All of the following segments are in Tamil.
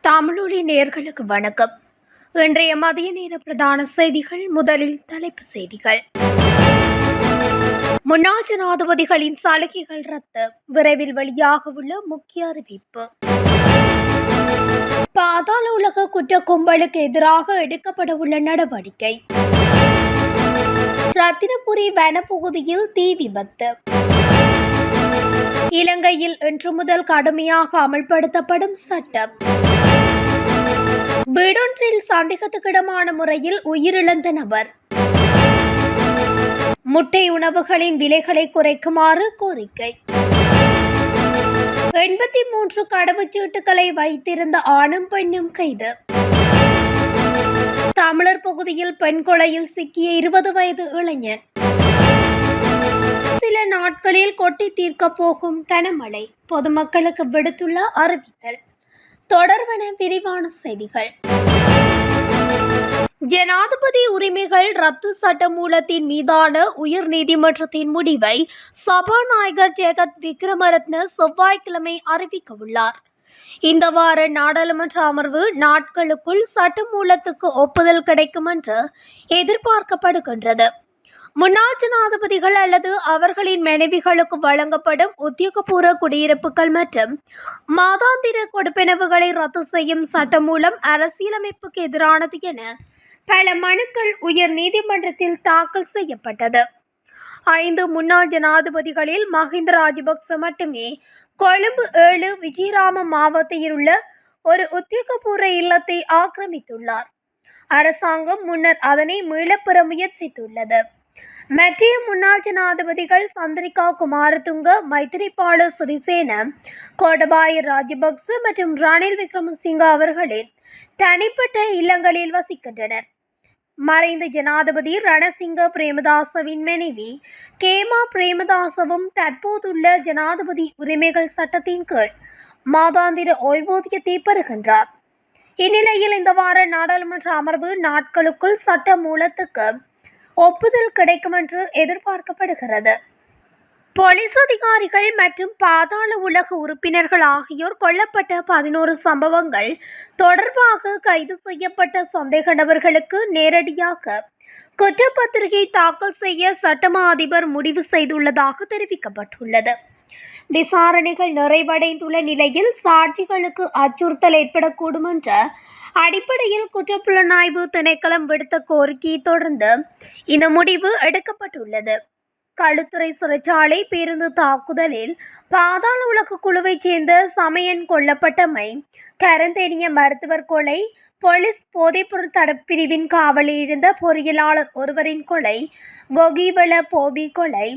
தமிழொலி நேயர்களுக்கு வணக்கம். இன்றைய மதிய நேர பிரதான செய்திகள். முதலில் தலைப்பு செய்திகள். முன்னாள் ஜனாதிபதிகளின் சலுகைகள் ரத்து, விரைவில் வெளியாக உள்ள முக்கிய அறிவிப்பு. பாதாள உலக குற்ற கும்பலுக்கு எதிராக எடுக்கப்பட உள்ள நடவடிக்கை. ரத்தினபுரி வனப்பகுதியில் தீ விபத்து. இலங்கையில் இன்று முதல் கடுமையாக அமல்படுத்தப்படும் சட்டம். வீடொன்றில் சந்தேகத்துக்கிடமான முறையில் உயிரிழந்த நபர். முட்டை உணவுகளின் விலைகளை குறைக்குமாறு கோரிக்கை. 83 கடவுச்சீட்டுகளை வைத்திருந்த ஆணும் பெண்ணும் கைது. தமிழர் பகுதியில் பெண் கொலையில் சிக்கிய 20 வயது இளைஞன். சில நாட்களில் கொட்டி தீர்க்க போகும் கனமழை, பொதுமக்களுக்கு விடுத்துள்ள அறிவித்தல். தொடர்வன விரிவான செய்திகள். ஜனாதிபதி உரிமைகள் ரத்து சட்டமூலத்தின் மீதான உயர் நீதிமன்றத்தின் முடிவை சபாநாயகர் ஜெகத் விக்ரமரத்ன செவ்வாய்க்கிழமை அறிவிக்க உள்ளார். இந்த வார நாடாளுமன்ற அமர்வு நாட்களுக்குள் சட்டமூலத்துக்கு ஒப்புதல் கிடைக்கும் என்று எதிர்பார்க்கப்படுகின்றது. முன்னாள் ஜனாதிபதிகள் அல்லது அவர்களின் மனைவிகளுக்கு வழங்கப்படும் உத்தியோகபூர்வ குடியிருப்புகள் மற்றும் மாதாந்திர கொடுப்பனவுகளை ரத்து செய்யும் சட்டமூலம் அரசியலமைப்புக்கு எதிரானது என பல மனுக்கள் உயர் நீதிமன்றத்தில் தாக்கல் செய்யப்பட்டது. 5 முன்னாள் ஜனாதிபதிகளில் மஹிந்த ராஜபக்ச மட்டுமே கொழும்பு 7 விஜயராம மாவட்டத்தில் உள்ள ஒரு உத்தியோகபூர்வ இல்லத்தை ஆக்கிரமித்துள்ளார். அரசாங்கம் முன்னர் அதனை மீளப்பெற முயற்சித்துள்ளது. மற்றைய முன்னாள் ஜனாதிபதிகள் சந்திரிகா குமாரதுங்க, மைத்திரிபால சிறிசேன, கோடபாய ராஜபக்ச மற்றும் ரணில் விக்ரமசிங்க அவர்களின் தனிப்பட்ட இல்லங்களில் வசிக்கின்றனர். மறைந்த ஜனாதிபதி ரணசிங்க பிரேமதாசவின் மனைவி கேமா பிரேமதாசவும் தற்போதுள்ள ஜனாதிபதி உரிமைகள் சட்டத்தின் கீழ் மாதாந்திர ஓய்வூதியத்தை பெறுகின்றார். இந்நிலையில் இந்த வார நாடாளுமன்ற அமர்வு நாட்களுக்குள் சட்ட மூலத்துக்கு ஒப்புதல் கிடைக்கும் என்று எதிர்பார்க்கப்படுகிறது. போலீஸ் அதிகாரிகள் மற்றும் பாதாள உலக உறுப்பினர்கள் ஆகியோர் கொல்லப்பட்ட 11 சம்பவங்கள் தொடர்பாக கைது செய்யப்பட்ட சந்தேக நபர்களுக்கு நேரடியாக குற்றப்பத்திரிகை தாக்கல் செய்ய சட்டமா அதிபர் முடிவு செய்துள்ளதாக தெரிவிக்கப்பட்டுள்ளது. விசாரணைகள் நிறைவடைந்துள்ள நிலையில் சாட்சிகளுக்கு அச்சுறுத்தல் ஏற்படக்கூடும் என்ற அடிப்படையில் குற்றப்புலனாய்வு திணைக்களம் விடுத்த கோரிக்கையை தொடர்ந்து இந்த முடிவு எடுக்கப்பட்டுள்ளது. களுத்துறை சிறைச்சாலை பேருந்து தாக்குதலில் பாதாள உலக குழுவைச் சேர்ந்த சமயன் கொல்லப்பட்டமை, கரந்தேனிய மருத்துவர் கொலை, போலீஸ் போதைப்பொருள் தடுப்பிரிவின் காவலில் இருந்த பொறியியலாளர் ஒருவரின் கொலை, கொகிவள போபி கொலை,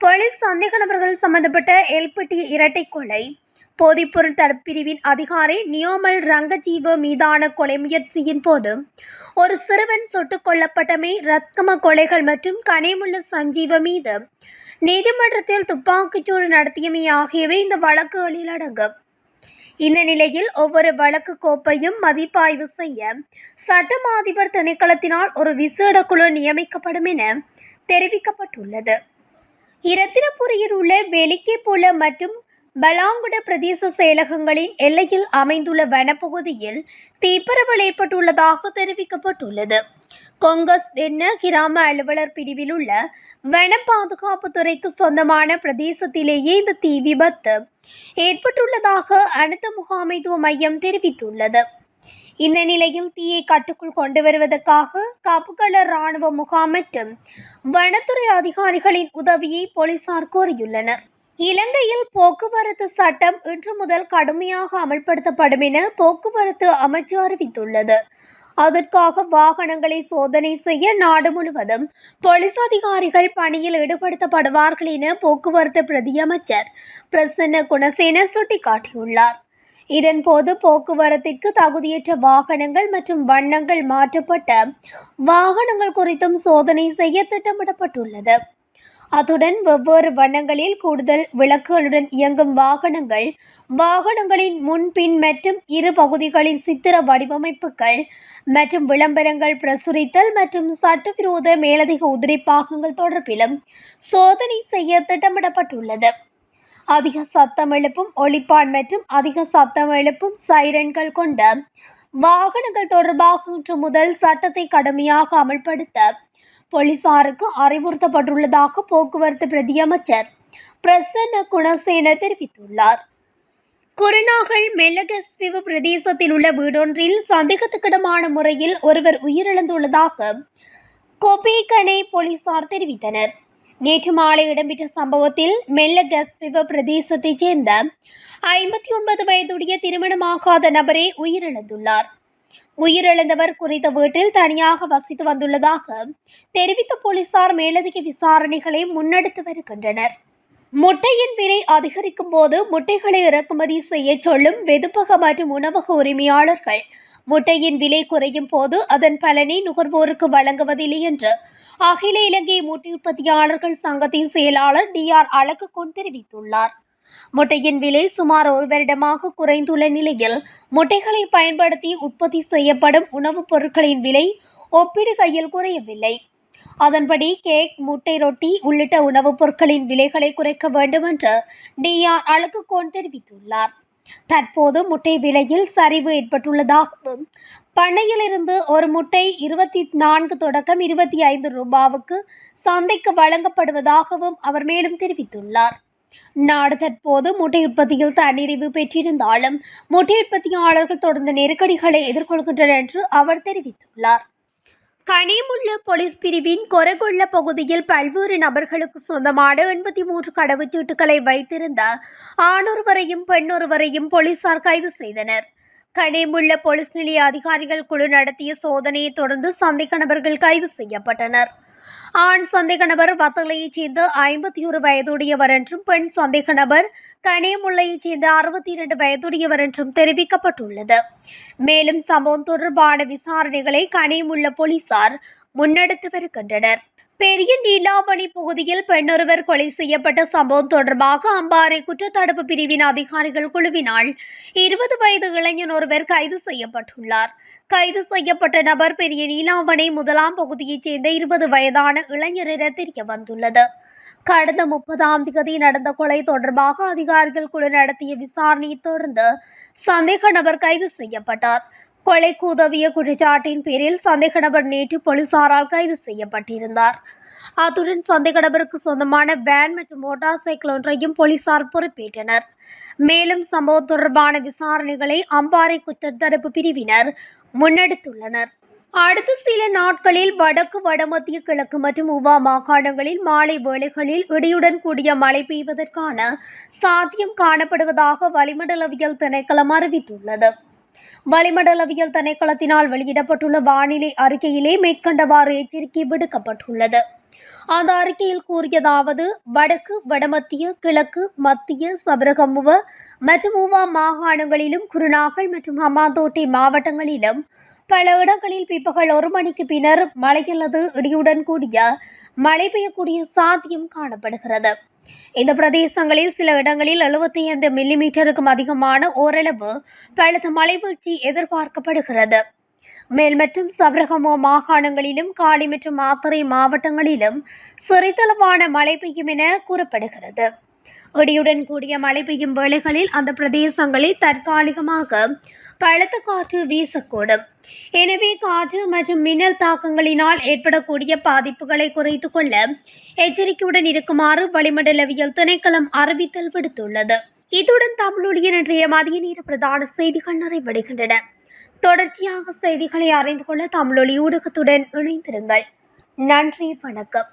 போலீஸ் சந்தேக நபர்கள் சம்பந்தப்பட்ட எல்பிட்டி இரட்டை கொலை, போதைப்பொருள் தடுப்பிரிவின் அதிகாரி நியோமல் ரங்கஜீவ மீதான கொலை முயற்சியின் போது ஒரு சிறுவன் சுட்டுக் கொல்லப்பட்டமை, ரத்கம கொலைகள் மற்றும் கனேமுள்ள சஞ்சீவ மீது நீதிமன்றத்தில் துப்பாக்கிச்சூடு நடத்தியமை ஆகியவை இந்த வழக்குகளில் அடங்கும். இந்த நிலையில் ஒவ்வொரு வழக்கு கோப்பையும் மதிப்பாய்வு செய்ய சட்டமா அதிபர் திணைக்களத்தினால் ஒரு விசேட குழு நியமிக்கப்படும் என தெரிவிக்கப்பட்டுள்ளது. இரத்தினபுரியில் உள்ள வெலிக்கேபுல மற்றும் பலாங்குட பிரதேச செயலகங்களின் எல்லையில் அமைந்துள்ள வனப்பகுதியில் தீப்பரவல் ஏற்பட்டுள்ளதாக தெரிவிக்கப்பட்டுள்ளது. கொங்கஸ் என்ன கிராம அலுவலர் பிரிவில் உள்ள வன பாதுகாப்பு துறைக்கு சொந்தமான பிரதேசத்திலேயே இந்த தீ விபத்து ஏற்பட்டுள்ளதாக அனர்த்த முகாமைத்துவ மையம் தெரிவித்துள்ளது. இந்த நிலையில் தீயை கட்டுக்குள் கொண்டு வருவதற்காக காப்புகள இராணுவ முகாம் மற்றும் வனத்துறை அதிகாரிகளின் உதவியை போலீசார் கோரியுள்ளனர். இலங்கையில் போக்குவரத்து சட்டம் இன்று முதல் கடுமையாக அமல்படுத்தப்படும் என போக்குவரத்து அமைச்சு அறிவித்துள்ளது. அதற்காக வாகனங்களை சோதனை செய்ய நாடு முழுவதும் போலீஸ் அதிகாரிகள் பணியில் ஈடுபடுத்தப்படுவார்கள் என போக்குவரத்து பிரதியமைச்சர் பிரசன்ன குணசேன சுட்டிக்காட்டியுள்ளார். இதன்போது போக்குவரத்திற்கு தகுதியற்ற வாகனங்கள் மற்றும் வண்ணங்கள் மாற்றப்பட்ட வாகனங்கள் குறித்தும் சோதனை செய்ய திட்டமிடப்பட்டுள்ளது. அத்துடன் வெவ்வேறு வண்ணங்களில் கூடுதல் விளக்குகளுடன் இயங்கும் வாகனங்கள், வாகனங்களின் முன்பின் மற்றும் இரு பகுதிகளின் சித்திர வடிவமைப்புகள் மற்றும் விளம்பரங்கள் பிரசுரித்தல் மற்றும் சட்டவிரோத மேலதிக உதிரி பாகங்கள் தொடர்பிலும் சோதனை செய்ய திட்டமிடப்பட்டுள்ளது. அதிக சத்தம் எழுப்பும் ஒலிப்பான் மற்றும் அதிக சத்தம் எழுப்பும் சைரன்கள் கொண்ட வாகனங்கள் தொடர்பாக இன்று முதல் சட்டத்தை கடுமையாக அமல்படுத்த போலீசாருக்கு அறிவுறுத்தப்பட்டுள்ளதாக போக்குவரத்து பிரதியமைச்சர் பிரசன்ன குணசேன தெரிவித்துள்ளார். குருநாகல் மெல்லகஸ்விவ பிரதேசத்தில் உள்ள வீடொன்றில் சந்தேகத்துக்கிடமான முறையில் ஒருவர் உயிரிழந்துள்ளதாக கொபேகனை போலீசார் தெரிவித்தனர். நேற்று மாலை இடம்பெற்ற சம்பவத்தில் மெல்லகஸ்விவ பிரதேசத்தைச் சேர்ந்த 59 வயதுடைய திருமணமாகாத நபரே உயிரிழந்துள்ளார். உயிரிழந்தவர் குறித்த வீட்டில் தனியாக வசித்து வந்துள்ளதாக தெரிவித்த போலீசார் மேலதிக விசாரணைகளை முன்னெடுத்து வருகின்றனர். முட்டையின் விலை அதிகரிக்கும் போது முட்டைகளை இறக்குமதி செய்ய சொல்லும் வெதுப்பக மற்றும் உணவக உரிமையாளர்கள் முட்டையின் விலை குறையும் போது அதன் பலனை நுகர்வோருக்கு வழங்குவதில்லை என்று அகில இலங்கை முட்டை உற்பத்தியாளர்கள் சங்கத்தின் செயலாளர் DR அழகுகொன் தெரிவித்துள்ளார். முட்டையின் விலை சுமார் ஒரு வருடமாக குறைந்துள்ள நிலையில் முட்டைகளை பயன்படுத்தி உற்பத்தி செய்யப்படும் உணவுப் பொருட்களின் விலை ஒப்பிடுகையில் குறையவில்லை. அதன்படி கேக், முட்டை ரொட்டி உள்ளிட்ட உணவுப் பொருட்களின் விலைகளை குறைக்க வேண்டும் என்று DR அழகுகோன் தெரிவித்துள்ளார். தற்போது முட்டை விலையில் சரிவு ஏற்பட்டுள்ளதாகவும் பண்ணையிலிருந்து ஒரு முட்டை 24 தொடக்கம் 25 ரூபாவுக்கு சந்தைக்கு வழங்கப்படுவதாகவும் அவர் மேலும் தெரிவித்துள்ளார். நாடு தற்போது முட்டை உற்பத்தியில் தன்னிறைவு பெற்றிருந்தாலும் முட்டை உற்பத்தியாளர்கள் தொடர்ந்து நெருக்கடிகளை எதிர்கொள்கின்றனர் என்று அவர் தெரிவித்துள்ளார். கனிமுள்ள போலீஸ் பிரிவின் கொரகொள்ள பகுதியில் பல்வேறு நபர்களுக்கு சொந்தமான 83 கடவுச்சீட்டுகளை வைத்திருந்த ஆணொருவரையும் பெண்ணொருவரையும் போலீசார் கைது செய்தனர். கனிமுள்ள போலீஸ் நிலைய அதிகாரிகள் குழு நடத்திய சோதனையை தொடர்ந்து சந்தேக நபர்கள் கைது செய்யப்பட்டனர். ஆண் சந்தேக நபர் வத்தளையைச் சேர்ந்த 51 வயதுடையவர் என்றும் பெண் சந்தேக நபர் கனிமுல்லையைச் சேர்ந்த 62 வயதுடையவர் என்றும் தெரிவிக்கப்பட்டுள்ளது. மேலும் சம்பவம் தொடர்பான விசாரணைகளை கனிமுள்ள போலீசார் முன்னெடுத்து வருகின்றனர். பெரிய நீலாவணி பகுதியில் பெண்ணொருவர் கொலை செய்யப்பட்ட சம்பவம் தொடர்பாக அம்பாறை குற்றத்தடுப்பு பிரிவின் அதிகாரிகள் குழுவினால் 20 வயது இளைஞன் ஒருவர் கைது செய்யப்பட்டுள்ளார். கைது செய்யப்பட்ட நபர் பெரிய நீலாவணை 1ஆம் பகுதியைச் சேர்ந்த 20 வயதான இளைஞர் என தெரிய வந்துள்ளது. கடந்த 30ஆம் தேதி நடந்த கொலை தொடர்பாக அதிகாரிகள் குழு நடத்திய விசாரணையை தொடர்ந்து சந்தேக நபர் கைது செய்யப்பட்டார். கொலைக்கு உதவிய குற்றச்சாட்டின் பேரில் சந்தேக நபர் நேற்று போலீசாரால் கைது செய்யப்பட்டிருந்தார். அத்துடன் சந்தேக நபருக்கு சொந்தமான வேன் மற்றும் மோட்டார் சைக்கிள் ஒன்றையும் போலீசார் பொறுப்பேற்றனர். மேலும் சம்பவம் தொடர்பான விசாரணைகளை அம்பாறை குற்றத்தடுப்பு பிரிவினர் முன்னெடுத்துள்ளனர். அடுத்த சில நாட்களில் வடக்கு, வடமத்திய, கிழக்கு மற்றும் உவா மாகாணங்களில் மாலை வேளைகளில் இடியுடன் கூடிய மழை பெய்வதற்கான சாத்தியம் காணப்படுவதாக வளிமண்டலவியல் திணைக்களம் அறிவித்துள்ளது. வளிமண்டலவியல் திணைக்களத்தினால் வெளியிடப்பட்டுள்ள வானிலை அறிக்கையிலே மேற்கண்டவாறு எச்சரிக்கை விடுக்கப்பட்டுள்ளது. அந்த அறிக்கையில் கூறியதாவது: வடக்கு, வடமத்திய, கிழக்கு, மத்திய, சபரகமுவ மற்றும் ஊவா மாகாணங்களிலும் குருநாகல் மற்றும் ஹம்பாந்தோட்டை மாவட்டங்களிலும் பல இடங்களில் பிற்பகல் 1 மணிக்கு பின்னர் மழை அல்லது இடியுடன் கூடிய மழை பெய்யக்கூடிய சாத்தியம் காணப்படுகிறது. இந்த பிரதேசங்களில் சில இடங்களில் 75 மில்லிமீட்டருக்கும் அதிகமான ஓரளவு பலத்த மழை வீழ்ச்சி எதிர்பார்க்கப்படுகிறது. மேல் மற்றும் சபரகமுவ மாகாணங்களிலும் காலி மற்றும் மாத்தறை மாவட்டங்களிலும் சிறிதளவான மழை பெய்யும் என கூறப்படுகிறது. இடியுடன் கூடிய மழை பெய்யும் வேளைகளில் அந்த பிரதேசங்களில் தற்காலிகமாக பலத்த காற்று வீசக்கூடும். எனவே காற்று மற்றும் மின்னல் தாக்கங்களினால் ஏற்படக்கூடிய பாதிப்புகளை குறைத்துக் கொள்ள எச்சரிக்கையுடன் இருக்குமாறு வளிமண்டலவியல் திணைக்களம் அறிவித்தல் விடுத்துள்ளது. இத்துடன் தமிழொலியின் இன்றைய மதிய நேர பிரதான செய்திகள் நிறைவடைகின்றன. தொடர்ச்சியாக செய்திகளை அறிந்து கொள்ள தமிழொலி ஊடகத்துடன் இணைந்திருங்கள். நன்றி, வணக்கம்.